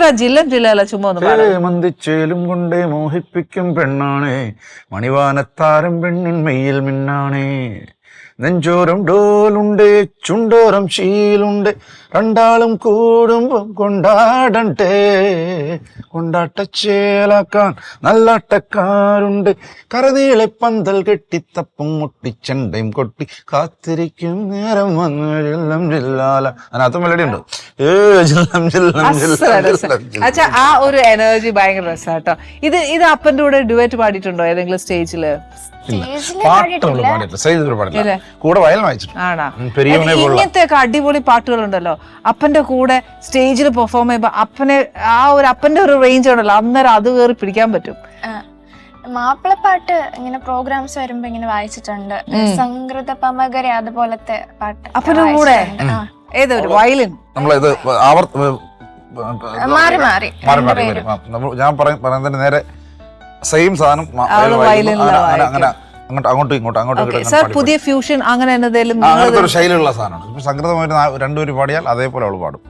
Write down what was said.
ആ ജില്ലം ജില്ലല്ല ചുമ്മാ ഒന്ന് പാടാം. മന്ദിച്ചേലും കൊണ്ടേ മോഹിപ്പിക്കും പെണ്ണാണേ, മണിവാനത്താരം പെണ്ണിൻ മെയ്യിൽ മിന്നാണേ. നെഞ്ചോരം ഡോലുണ്ട്, ചുണ്ടോരം ശീലുണ്ട്, രണ്ടാളും കൂടുമ്പം കൊണ്ടാടണ്ടേ. കൊണ്ടാട്ടച്ചേലാക്കാൻ നല്ലാട്ടക്കാരുണ്ട്, കരനീളെ പന്തൽ കെട്ടിത്തപ്പും മുട്ടിച്ചണ്ടയും കൊട്ടി കാത്തിരിക്കും നേരം വന്നു ജില്ലം ജില്ലാല. അതിനകത്ത് മെലഡി ഉണ്ട്. ജില്ലം ജില്ലം ജില്ലം. അച്ഛാ ആ ഒരു എനർജി ഭയങ്കര രസാട്ടോ. ഇത് അപ്പന്റെ കൂടെ ഡുവറ്റ് പാടിയിട്ടുണ്ടോ ഏതെങ്കിലും സ്റ്റേജില്? പാട്ടുകൾ പാടിയിട്ടില്ല, സ്റ്റേജിൽ പാടില്ല, കൂടെ വയൽ വായിച്ചിട്ടുണ്ട്. ആണോ? ഇങ്ങനത്തെ ഒക്കെ അടിപൊളി പാട്ടുകളുണ്ടല്ലോ അപ്പന്റെ കൂടെ സ്റ്റേജിൽ പെർഫോം ചെയ്യുമ്പോ അപ്പന്റെ ഒരു റേഞ്ച് ഉണ്ടല്ലോ, അന്നേരം അത് കയറി പിടിക്കാൻ പറ്റും. മാപ്പിളപ്പാട്ട് ഇങ്ങനെ പ്രോഗ്രാംസ് വരുമ്പോ ഇങ്ങനെ വായിച്ചിട്ടുണ്ട്. സംഗൃത പമകര അതുപോലത്തെ പാട്ട് അപ്പന്റെ കൂടെ ഏതൊരു വയലിൻ നമ്മളിത് മാറി മാറി ഞാൻ പറയുന്നതിന് നേരെ സെയിം സാധനം അങ്ങനെ അങ്ങോട്ടും ഇങ്ങോട്ടും സാർ പുതിയ ഫ്യൂഷൻ അങ്ങനെ എന്തെങ്കിലും അങ്ങനത്തെ ഒരു ശൈലിയുള്ള സാധനമാണ്. സംഗീതമായിട്ട് രണ്ടുപേരും പാടിയാൽ അതേപോലെ അവള് പാടും.